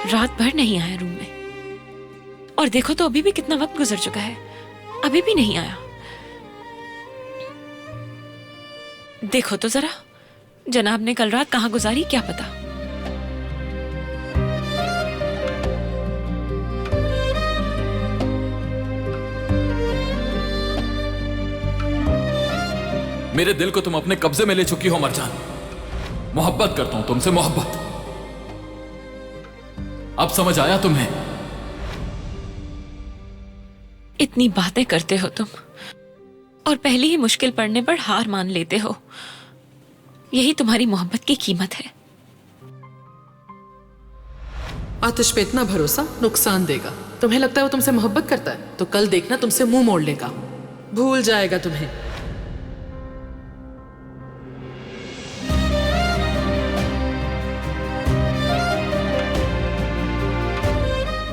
रात भर नहीं आया रूम में, और देखो तो अभी भी कितना वक्त गुजर चुका है, अभी भी नहीं आया। देखो तो जरा, जनाब ने कल रात कहाँ गुजारी क्या पता। मेरे दिल को तुम अपने कब्जे में ले चुकी हो मरजान। मोहब्बत करता हूं तुमसे, मोहब्बत। अब समझ आया तुम्हें? इतनी बातें करते हो तुम, और पहली ही मुश्किल पड़ने पर हार मान लेते हो। यही तुम्हारी मोहब्बत की कीमत है। आतिश पे इतना भरोसा नुकसान देगा। तुम्हें लगता है वो तुमसे मोहब्बत करता है, तो कल देखना तुमसे मुंह मोड़ लेगा, भूल जाएगा तुम्हें।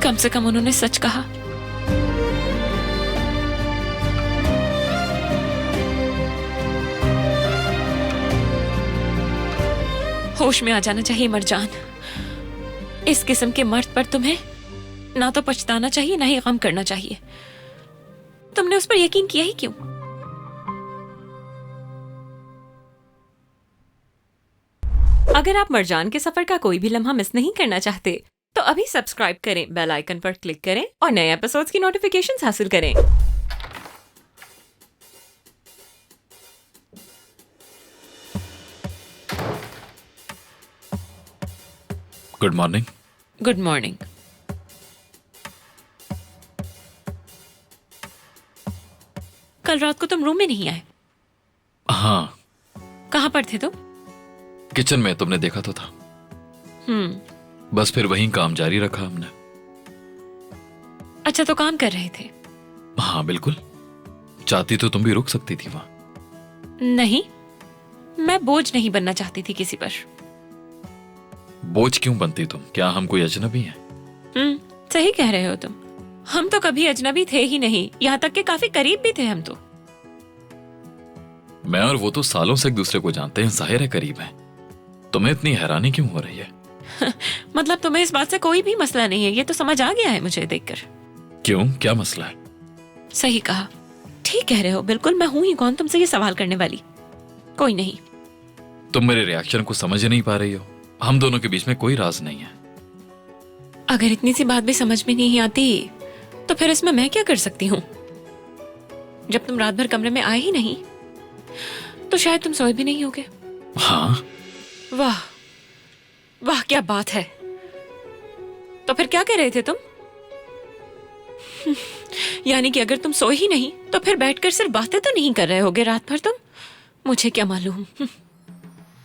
कम से कम उन्होंने सच कहा। होश में आ जाना चाहिए मरजान। इस किस्म के मर्द पर तुम्हें ना तो पछताना चाहिए, ना ही गम करना चाहिए। तुमने उस पर यकीन किया ही क्यों? अगर आप मरजान के सफर का कोई भी लम्हा मिस नहीं करना चाहते तो अभी सब्सक्राइब करें, बेल आइकन पर क्लिक करें और नए एपिसोड्स की नोटिफिकेशंस हासिल करें। Good morning. Good morning. कल रात को तुम रूम में नहीं आए? हाँ, कहां पर थे तुम? किचन में, तुमने देखा तो था। बस फिर वहीं काम जारी रखा हमने। अच्छा, तो काम कर रहे थे? हाँ बिल्कुल, चाहती तो तुम भी रुक सकती थी वहां। नहीं, मैं बोझ नहीं बनना चाहती थी किसी पर। बोझ क्यों बनती तुम? क्या हम कोई अजनबी हैं? सही कह रहे हो तुम। हम तो कभी अजनबी थे ही नहीं, यहाँ तक कि काफी करीब भी थे हम तो। मैं और वो तो सालों से एक दूसरे को जानते हैं, जाहिर है करीब हैं। तुम्हें इतनी हैरानी क्यों हो रही है? मतलब तुम्हें इस बात से कोई भी मसला नहीं है, ये तो समझ आ गया है मुझे देखकर। क्यों, क्या मसला है? सही कहा, ठीक कह रहे हो बिल्कुल। मैं हूं ही कौन तुमसे ये सवाल करने वाली। कोई नहीं। तुम मेरे रिएक्शन को समझ नहीं पा रही हो। हम दोनों के बीच में कोई राज नहीं है। अगर इतनी सी बात भी समझ में नहीं आती तो फिर इसमें मैं क्या कर सकती हूँ? जब तुम रात भर कमरे में आए ही नहीं तो शायद तुम सोए भी नहीं होगे। हाँ। वाह वाह, क्या बात है। तो फिर क्या कह रहे थे तुम? यानी कि अगर तुम सोए ही नहीं तो फिर बैठकर सिर्फ बातें तो नहीं कर रहे होगे रात भर तुम? मुझे क्या मालूम।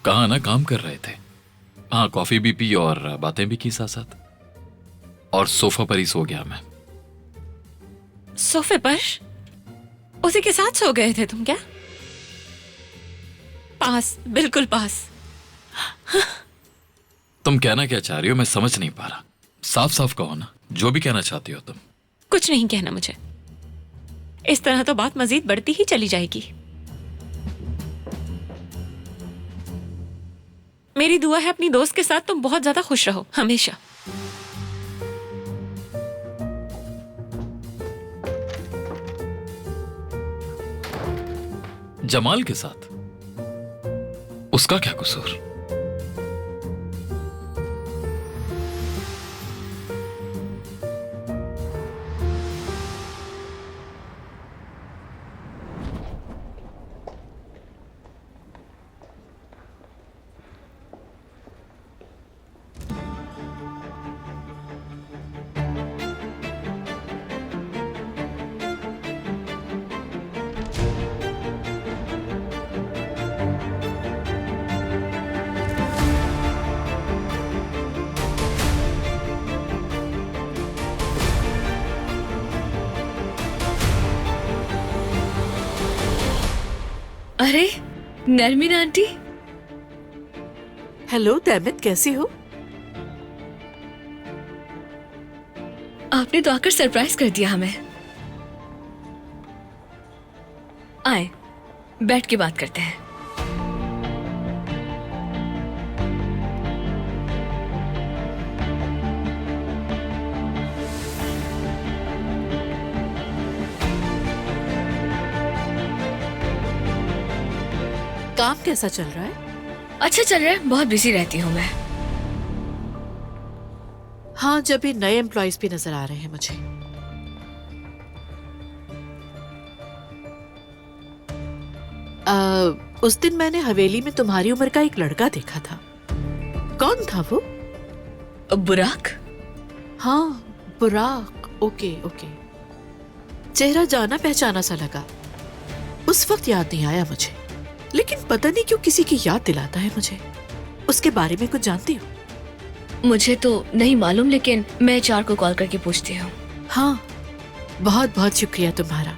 कहा ना, काम कर रहे थे। हाँ, कॉफी भी पी और बातें भी की साथ साथ, और सोफा पर ही सो गया मैं। सोफे पर? उसी के साथ सो गए थे तुम क्या? पास, बिल्कुल पास। तुम कहना क्या चाह रही हो मैं समझ नहीं पा रहा। साफ साफ कहो ना, जो भी कहना चाहती हो तुम। कुछ नहीं कहना मुझे। इस तरह तो बात मजीद बढ़ती ही चली जाएगी। मेरी दुआ है अपनी दोस्त के साथ तुम बहुत ज्यादा खुश रहो हमेशा। जमाल के साथ? उसका क्या कसूर? अरे नरमीन आंटी। हेलो तैमित, कैसी हो? आपने तो आकर सरप्राइज कर दिया हमें। आए, बैठ के बात करते हैं। काम कैसा चल रहा है? अच्छा चल रहा है, बहुत बिजी रहती हूँ मैं। हाँ, जब भी नए एम्प्लॉयज भी नजर आ रहे हैं मुझे। उस दिन मैंने हवेली में तुम्हारी उम्र का एक लड़का देखा था। कौन था वो? बुराक? हाँ, बुराक। ओके ओके, चेहरा जाना पहचाना सा लगा। उस वक्त याद नहीं आया मुझे, लेकिन पता नहीं क्यों किसी की याद दिलाता है मुझे। उसके बारे में कुछ जानती हो? मुझे तो नहीं मालूम, लेकिन मैं HR को कॉल करके पूछती हूँ। हाँ, बहुत बहुत शुक्रिया तुम्हारा।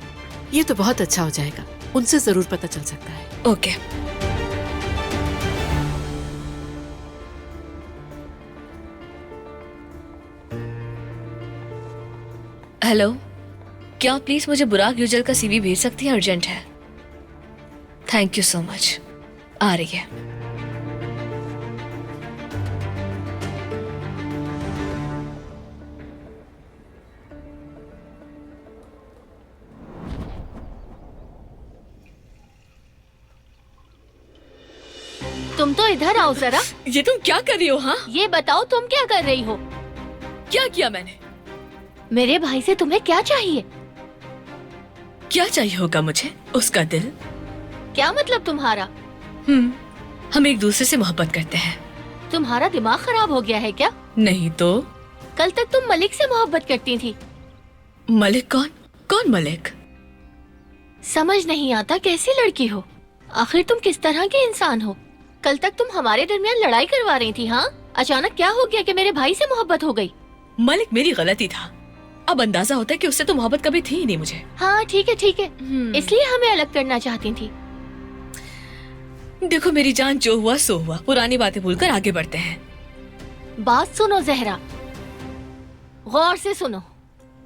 ये तो बहुत अच्छा हो जाएगा, उनसे जरूर पता चल सकता है। ओके। हेलो, क्या आप प्लीज मुझे बुराक यूजल का CV भेज सकती हैं? अर्जेंट है। Thank you so much. आ रही है। तुम तो इधर आओ जरा। ये तुम क्या कर रही हो? हाँ, ये बताओ तुम क्या कर रही हो? क्या किया मैंने? मेरे भाई से तुम्हें क्या चाहिए? क्या चाहिए होगा मुझे? उसका दिल। क्या मतलब तुम्हारा? हम एक दूसरे से मोहब्बत करते हैं। तुम्हारा दिमाग खराब हो गया है क्या? नहीं तो। कल तक तुम मलिक से मोहब्बत करती थी। मलिक कौन? कौन मलिक? समझ नहीं आता कैसी लड़की हो। आखिर तुम किस तरह के इंसान हो? कल तक तुम हमारे दरमियान लड़ाई करवा रही थी। हाँ, अचानक क्या हो गया कि मेरे भाई से मोहब्बत हो गई? मलिक मेरी गलती था। अब अंदाजा होता है कि उससे तो मोहब्बत कभी थी ही नहीं मुझे। हाँ ठीक है ठीक है, इसलिए हमें अलग करना चाहती थी। देखो मेरी जान, जो हुआ सो हुआ। पुरानी बातें भूलकर आगे बढ़ते हैं। बात सुनो जहरा, गौर से सुनो।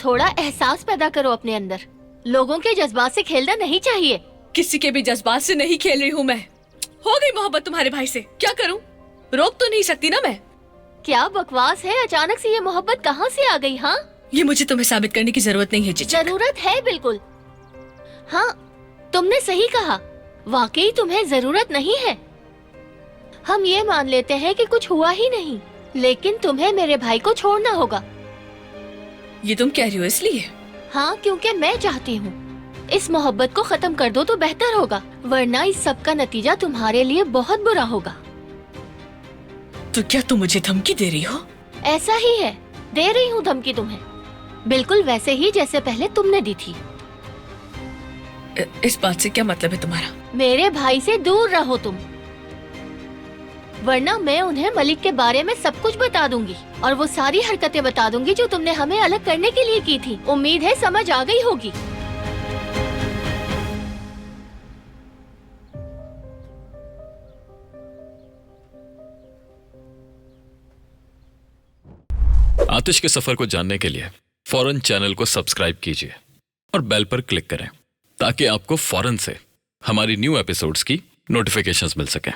थोड़ा एहसास पैदा करो अपने अंदर। लोगों के जज्बात से खेलना नहीं चाहिए। किसी के भी जज्बात से नहीं खेल रही हूँ मैं। हो गई मोहब्बत तुम्हारे भाई से, क्या करूँ? रोक तो नहीं सकती ना मैं। क्या बकवास है, अचानक से ये मोहब्बत कहाँ से आ गई? हाँ, ये मुझे तुम्हें साबित करने की जरूरत नहीं है चिचक। जरूरत है बिल्कुल। हाँ, तुमने सही कहा, वाकई तुम्हें जरूरत नहीं है। हम ये मान लेते हैं कि कुछ हुआ ही नहीं, लेकिन तुम्हें मेरे भाई को छोड़ना होगा। ये तुम कह रही हो इसलिए? हाँ, क्योंकि मैं चाहती हूँ इस मोहब्बत को खत्म कर दो तो बेहतर होगा, वरना इस सब का नतीजा तुम्हारे लिए बहुत बुरा होगा। तो क्या तुम मुझे धमकी दे रही हो? ऐसा ही है, दे रही हूँ धमकी तुम्हें, बिल्कुल वैसे ही जैसे पहले तुमने दी थी। इस बात से क्या मतलब है तुम्हारा? मेरे भाई से दूर रहो तुम, वरना मैं उन्हें मलिक के बारे में सब कुछ बता दूंगी और वो सारी हरकतें बता दूंगी जो तुमने हमें अलग करने के लिए की थी। उम्मीद है समझ आ गई होगी। आतिश के सफर को जानने के लिए फौरन चैनल को सब्सक्राइब कीजिए और बेल पर क्लिक करें ताकि आपको फौरन से हमारी न्यू एपिसोड्स की नोटिफिकेशंस मिल सकें।